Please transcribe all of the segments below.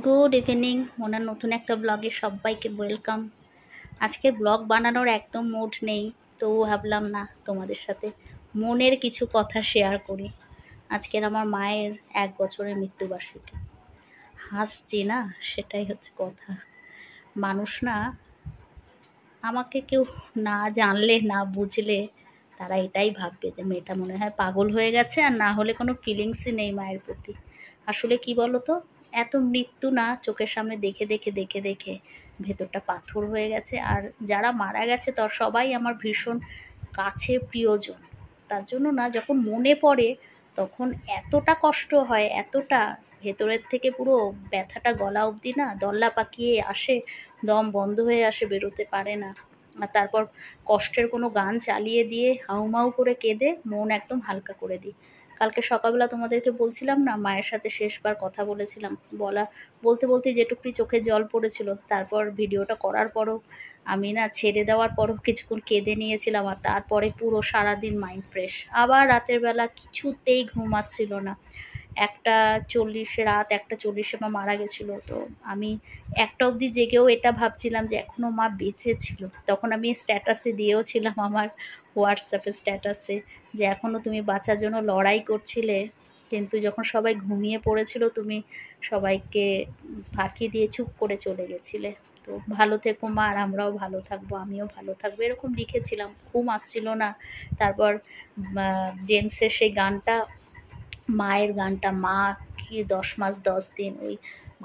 Good evening, ওনার নতুন একটা ব্লগে সবাইকে ওয়েলকাম। আজকের ব্লগ বানানোর একদম মুড নেই, তো ভাবলাম না তোমাদের সাথে মনের কিছু কথা শেয়ার করি। আজকের আমার মায়ের 1 বছরের মৃত্যুবার্ষিকী। হাসছি না, সেটাই হচ্ছে কথা। মানুষ না, আমাকে কেউ না জানলে না বুঝলে তারা এটাই ভাববে যে মেয়েটা মনে হয় পাগল হয়ে গেছে, আর না হলে কোনো ফিলিংসই নেই মায়ের প্রতি। আসলে কি বলো তো, এত মৃত্যু না চোখের সামনে দেখে দেখে দেখে দেখে ভেতরটা পাথর হয়ে গেছে। আর যারা মারা গেছে তার সবাই আমার ভীষণ কাছের প্রিয়জন। তার জন্য না যখন মনে পড়ে তখন এতটা কষ্ট হয়, এতটা ভেতরের থেকে পুরো ব্যথাটা গলা অবধি না দল্লা পাকিয়ে আসে, দম বন্ধ হয়ে আসে, বেরোতে পারে না। আর তারপর কষ্টের কোনো গান চালিয়ে দিয়ে হাউমাউ করে কেঁদে মন একদম হালকা করে দিই। কালকে সকালবেলা তোমাদেরকে বলছিলাম না, মায়ের সাথে শেষবার কথা বলেছিলাম, বলতে বলতে যেটুকুনি চোখে জল পড়েছিল, তারপর ভিডিওটা করার পরও আমি না ছেড়ে দেওয়ার পরও কিছুক্ষণ কেঁদে নিয়েছিলাম। আর তারপরে পুরো সারাদিন মাইন্ড ফ্রেশ। আবার রাতের বেলা কিছুতেই ঘুম আসছিল না। 1:40 রাত 1:40 মা মারা গেছিলো। তো আমি 1টা অবধি জেগেও এটা ভাবছিলাম যে এখনও মা বেঁচে ছিল। তখন আমি স্ট্যাটাসে দিয়েও ছিলাম আমার হোয়াটসঅ্যাপে স্ট্যাটাসে যে এখনও তুমি বাঁচার জন্য লড়াই করছিলে, কিন্তু যখন সবাই ঘুমিয়ে পড়েছিল তুমি সবাইকে ফাঁকি দিয়ে চুপ করে চলে গেছিলে। তো ভালো থেকো মা, আর আমরাও ভালো থাকবো, আমিও ভালো থাকবো, এরকম লিখেছিলাম। ঘুম আসছিল না। তারপর জেমসের সেই গানটা, মায়ের গানটা, মা কি 10 মাস 10 দিন ওই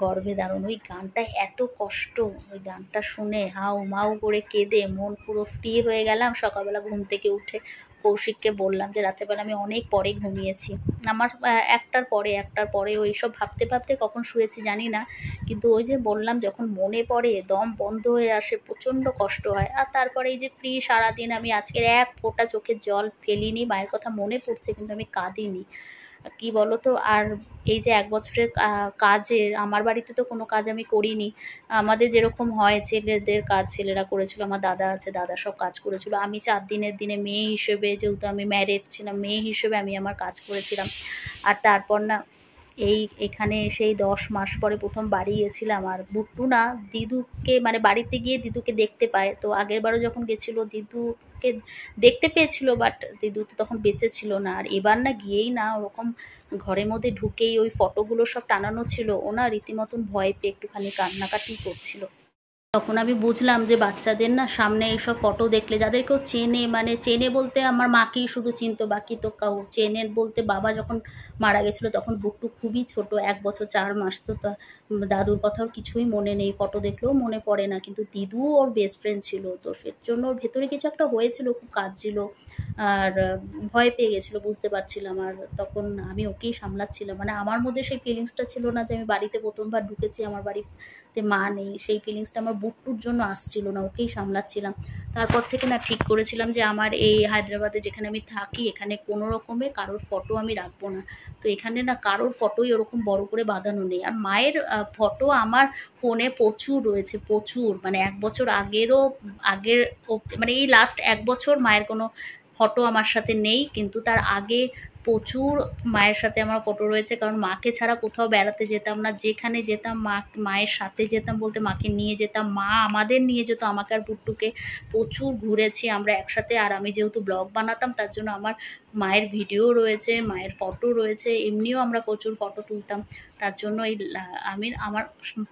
গর্ভে ধারণ, ওই গানটা এত কষ্ট। ওই গানটা শুনে হাউ মাউ করে কেঁদে মন পুরো ফ্রি হয়ে গেলাম। সকালবেলা ঘুম থেকে উঠে কৌশিককে বললাম যে রাতেরবেলা আমি অনেক পরে ঘুমিয়েছি। আমার 1টার পরে ওই সব ভাবতে ভাবতে কখন শুয়েছি জানি না, কিন্তু ওই যে বললাম যখন মনে পড়ে দম বন্ধ হয়ে আসে, প্রচণ্ড কষ্ট হয়। আর তারপরে এই যে ফ্রি সারাদিন, আমি আজকের এক ফোঁটা চোখের জল ফেলিনি। মায়ের কথা মনে পড়ছে কিন্তু আমি কাঁদিনি। কি বলতো, আর এই যে 1 বছরের কাজের, আমার বাড়িতে তো কোনো কাজ আমি করিনি। আমাদের যেরকম হয় ছেলেদের কাজ ছেলেরা করেছিল, আমার দাদা আছে, দাদা সব কাজ করেছিল। আমি 4 দিনের দিনে মেয়ে হিসেবে, যেহেতু আমি ম্যারিড ছিলাম, মেয়ে হিসেবে আমি আমার কাজ করেছিলাম। আর তারপর না এখানে সেই 10 মাস পরে প্রথম বাড়ি গেছিলাম। আর বুট্টু না দিদুকে, মানে বাড়িতে গিয়ে দিদুকে দেখতে পায়। তো আগের বারও যখন গেছিলো দিদুকে দেখতে পেয়েছিল, বাট দিদু তো তখন বেঁচে ছিল না। আর এবার না গিয়েই না ওরকম ঘরের মধ্যে ঢুকেই ওই ফটোগুলো সব টানানো ছিল, ও না রীতিমতন ভয় পেয়ে একটুখানি কান্নাকাটি করছিল। তখন আমি বুঝলাম যে বাচ্চাদের না সামনে এইসব ফটো দেখলে, যাদের কেউ চেনে, মানে চেনে বলতে আমার মাকেই শুধু চিনতো, বাকি তো কাউ চেনে বলতে, বাবা যখন মারা গেছিলো তখন বুট্টু খুবই ছোট, 1 বছর 4 মাস। তো দাদুর কথাও কিছুই মনে নেই, ফটো দেখলেও মনে পড়ে না, কিন্তু দিদু ওর বেস্ট ফ্রেন্ড ছিল। তো সের জন্য ওর ভেতরে কিছু একটা হয়েছিল, খুব কাঁদছিল। আর ভয় পেয়ে গেছিলো, বুঝতে পারছিলাম। আর তখন আমি ওকেই সামলাচ্ছিলাম, মানে আমার মধ্যে সেই ফিলিংসটা ছিল না যে আমি বাড়িতে প্রথমবার ঢুকেছি, আমার বাড়িতে মা নেই। সেই ফিলিংসটা আমার বুট্টুর জন্য আসছিল না, ওকেই সামলাচ্ছিলাম। তারপর থেকে না ঠিক করেছিলাম যে আমার এই হায়দ্রাবাদে যেখানে আমি থাকি, এখানে কোনো রকমে কারোর ফটো আমি রাখবো না। তো এখানে না কারোর ফটোই ওরকম বড় করে বাঁধানো নেই। আর মায়ের ফটো আমার ফোনে প্রচুর রয়েছে, প্রচুর, মানে 1 বছর আগের মানে এই লাস্ট 1 বছর মায়ের কোনো ফটো আমার সাথে নেই, কিন্তু তার আগে প্রচুর মায়ের সাথে আমার ফটো রয়েছে। কারণ মাকে ছাড়া কোথাও বেড়াতে যেতাম না, যেখানে যেতাম মায়ের সাথে যেতাম, বলতে মাকে নিয়ে যেতাম, মা আমাদের নিয়ে যেত, আমাকে আর পুট্টুকে। প্রচুর ঘুরেছি আমরা একসাথে। আর আমি যেহেতু ব্লগ বানাতাম তার জন্য আমার মায়ের ভিডিও রয়েছে, মায়ের ফটো রয়েছে, এমনিও আমরা প্রচুর ফটো তুলতাম। তার জন্য আমি আমার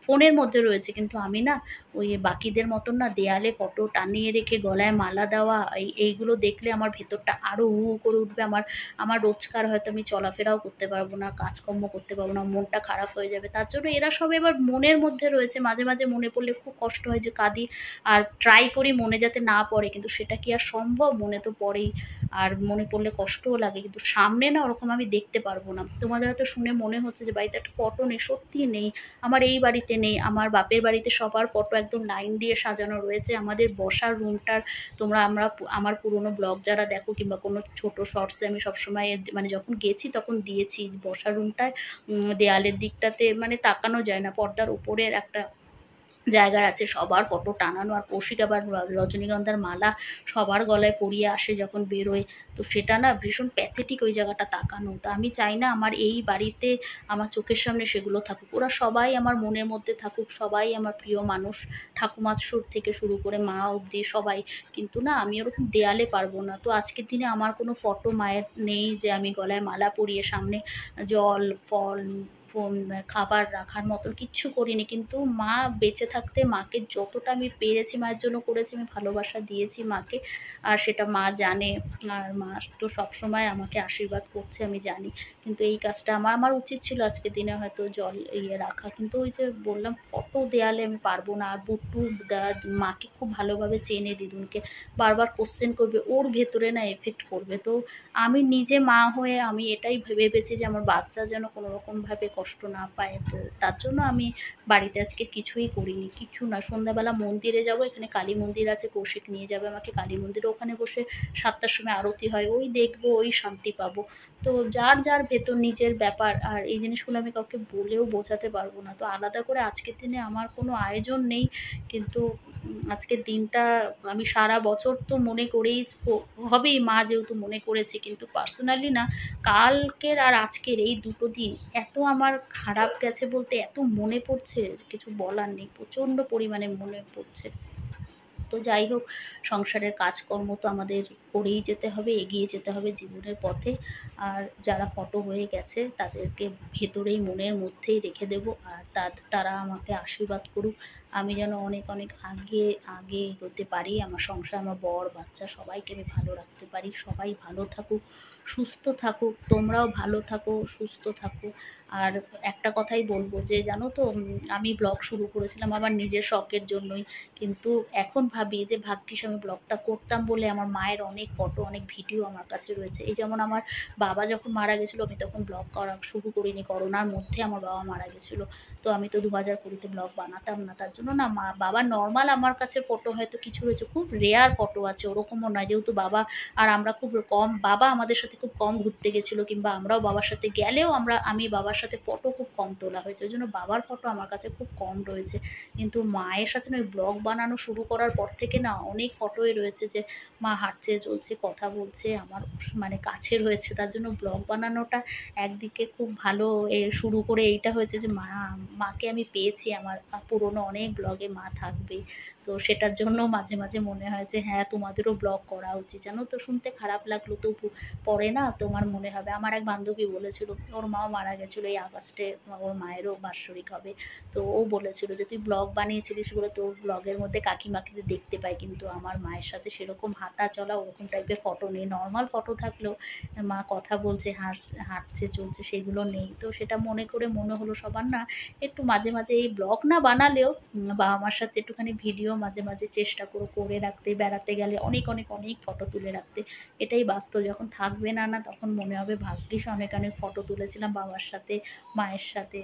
ফোনের মধ্যে রয়েছে, কিন্তু আমি না ওই বাকিদের মতন না দেয়ালে ফটো টানিয়ে রেখে গলায় মালা দেওয়া, এইগুলো দেখলে আমার ভেতরটা আরও হু হু করে উঠবে। আমার রোজকার হয়তো আমি চলাফেরাও করতে পারবো না, কাজকর্ম করতে পারবো না, মনটা খারাপ হয়ে যাবে। তার জন্য এরা সব এবার মনের মধ্যে রয়েছে, মাঝে মাঝে মনে পড়লে খুব কষ্ট হয় যে কাঁদি। আর ট্রাই করি মনে যাতে না পড়ে, কিন্তু সেটা কি আর সম্ভব? মনে তো পড়েই। আর মনে পড়লে কষ্টও লাগে, কিন্তু সামনে না ওরকম আমি দেখতে পারবো না। তোমাদের হয়তো শুনে মনে হচ্ছে যে বাড়িতে একটা ফটো নেই, সত্যিই নেই। আমার এই বাড়িতে নেই, আমার বাপের বাড়িতে সবার ফটো একদম লাইন দিয়ে সাজানো রয়েছে। আমাদের বসার রুমটার, আমার পুরনো ব্লগ যারা দেখো কিংবা কোনো ছোট শর্টসে আমি সবসময় মানে যখন গেছি তখন দিয়েছি, বসার রুমটায় দেয়ালের দিকটাতে মানে তাকানো যায় না, পর্দার উপরের একটা জায়গার আছে, সবার ফটো টানানো। আর কৌশিক আবার রজনীগন্ধার মালা সবার গলায় পরিয়ে আসে যখন বেরোয়, তো সেটা না ভীষণ প্যাথেটিক ওই জায়গাটা তাকানো। তো আমি চাই না আমার এই বাড়িতে আমার চোখের সামনে সেগুলো থাকুক, ওরা সবাই আমার মনের মধ্যে থাকুক, সবাই আমার প্রিয় মানুষ, ঠাকুমার সুর থেকে শুরু করে মা অবধি সবাই। কিন্তু না আমি ওরকম দেয়ালে পারবো না। তো আজকের দিনে আমার কোনো ফটো মায়ের নেই যে আমি গলায় মালা পরিয়ে সামনে জল ফল খাবার রাখার মতন কিচ্ছু করিনি। কিন্তু মা বেঁচে থাকতে মাকে যতটা আমি পেরেছি মায়ের জন্য করেছি, আমি ভালোবাসা দিয়েছি মাকে, আর সেটা মা জানে। আর মা তো সবসময় আমাকে আশীর্বাদ করছে আমি জানি। কিন্তু এই কাজটা আমার আমার উচিত ছিল আজকের দিনে হয়তো জল রাখা, কিন্তু ওই যে বললাম ফটো দেয়ালে আমি পারবো না। আর বুট্টু মাকে খুব ভালোভাবে চেনে, দিদুনকে বারবার কোশ্চেন করবে, ওর ভেতরে না এফেক্ট করবে। তো আমি নিজে মা হয়ে আমি এটাই ভেবেছি যে আমার বাচ্চা যেন কোনো রকমভাবে কষ্ট না পায়। তো তার জন্য আমি বাড়িতে আজকে কিছুই করিনি, কিছু না। সন্ধ্যাবেলা মন্দিরে যাব, এখানে কালী মন্দির আছে, কৌশিক নিয়ে যাবে আমাকে কালী মন্দিরে, ওখানে বসে 7টার সময় আরতি হয়, ওই দেখবো, ওই শান্তি পাবো। তো যার যার ভেতর নিজের ব্যাপার, আর এই জিনিসগুলো আমি কাউকে বলেও বোঝাতে পারবো না। তো আলাদা করে আজকের দিনে আমার কোনো আয়োজন নেই, কিন্তু আজকের দিনটা আমি সারা বছর তো মনে করেই হবেই, মা যেহেতু মনে করেছে। কিন্তু পার্সোনালি না, কালকের আর আজকের এই দুটো দিন এত আমার খারাপ গেছে বলতে, এত মনে পড়ছে যে কিছু বলার নেই, প্রচণ্ড পরিমাণে মনে পড়ছে। তো যাই হোক, সংসারের কাজকর্ম তো আমাদের করেই যেতে হবে, এগিয়ে যেতে হবে জীবনের পথে। আর যারা ফটো হয়ে গেছে তাদেরকে ভেতরেই মনের মধ্যেই রেখে দেবো, আর তারা আমাকে আশীর্বাদ করুক, আমি যেন অনেক অনেক আগে আগে এগোতে পারি। আমার সংসার, আমার বর বাচ্চা সবাইকে আমি ভালো রাখতে পারি। সবাই ভালো থাকুক, সুস্থ থাকুক, তোমরাও ভালো থাকো, সুস্থ থাকো। আর একটা কথাই বলবো যে জানো তো, আমি ব্লগ শুরু করেছিলাম আমার নিজের শখের জন্যই, কিন্তু এখন ভাবি যে ভাগ্যিস আমি ব্লগটা করতাম বলে আমার মায়ের অনেক ফটো, অনেক ভিডিও আমার কাছে রয়েছে। এই যেমন আমার বাবা যখন মারা গেছিলো, আমি তখন ব্লগ করা শুরু করিনি, করোনার মধ্যে আমার বাবা মারা গেছিলো। তো আমি তো 2020-তে ব্লগ বানাতাম না, তার জন্য না বাবা নর্মাল আমার কাছে ফটো হয়তো কিছু রয়েছে, খুব রেয়ার ফটো আছে, ওরকমও নয়। যেহেতু বাবা আর আমরা খুব কম, বাবা আমাদের সাথে খুব কম ঘুরতে গেছিলো, কিংবা আমরাও বাবার সাথে গেলেও আমি বাবার সাথে ফটো খুব কম তোলা হয়েছে, ওই জন্য বাবার ফটো আমার কাছে খুব কম রয়েছে। কিন্তু মায়ের সাথে না ওই ব্লগ বানানো শুরু করার পর থেকে না অনেক ফটোই রয়েছে যে মা হাঁটছে, চলছে, কথা বলছে, আমার মানে কাছে রয়েছে। তার জন্য ব্লগ বানানোটা একদিকে খুব ভালো শুরু করে এইটা হয়েছে যে মাকে আমি পেয়েছি, আমার পুরনো অনেক ব্লগে মা থাকবে। তো সেটার জন্য মাঝে মাঝে মনে হয় যে হ্যাঁ, তোমাদেরও ব্লগ করা উচিত। জানো তো, শুনতে খারাপ লাগলো, তো পরে না তোমার মনে হবে। আমার এক বান্ধবী বলেছিল, ওর মাও মারা গেছিলো এই আগস্টে, ওর মায়েরও বাৎসরিক হবে। তো ও বলেছিল যে তুই ব্লগ বানিয়েছিলিস বলে তোর ব্লগের মধ্যে কাকিমাকে দেখতে পাই, কিন্তু আমার মায়ের সাথে সেরকম হাঁটা চলা ওরকম টাইপের ফটো নেই। নর্মাল ফটো থাকলেও মা কথা বলছে, হাঁটছে, চলছে, সেগুলো নেই। তো সেটা মনে করে মনে হলো সবার না একটু মাঝে মাঝে এই ব্লগ না বানালেও বাবা মার সাথে একটুখানি ভিডিও মাঝে মাঝে চেষ্টা করে রাখতে, বেড়াতে গেলে অনেক অনেক অনেক ফটো তুলে রাখতে। এটাই বাস্তব, যখন থাকবে না না তখন মনে হবে ভাগ্যিস অনেক অনেক ফটো তুলেছিলাম বাবার সাথে, মায়ের সাথে।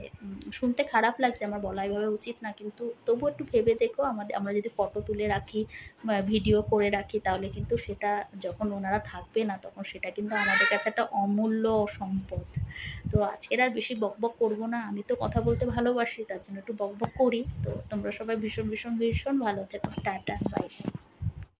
শুনতে খারাপ লাগছে, আমার বলা এভাবে উচিত না, কিন্তু তবু একটু ভেবে দেখো, আমরা যদি ফটো তুলে রাখি বা ভিডিও করে রাখি, তাহলে কিন্তু সেটা যখন ওনারা থাকবে না তখন সেটা কিন্তু আমাদের কাছে একটা অমূল্য সম্পদ। তো আজকের আর বেশি বকবক করবো না, আমি তো কথা বলতে ভালোবাসি, তার জন্য একটু বকবক করি। তো তোমরা সবাই ভীষণ ভীষণ ভীষণ ভালো থেকো, টাটা, বাই।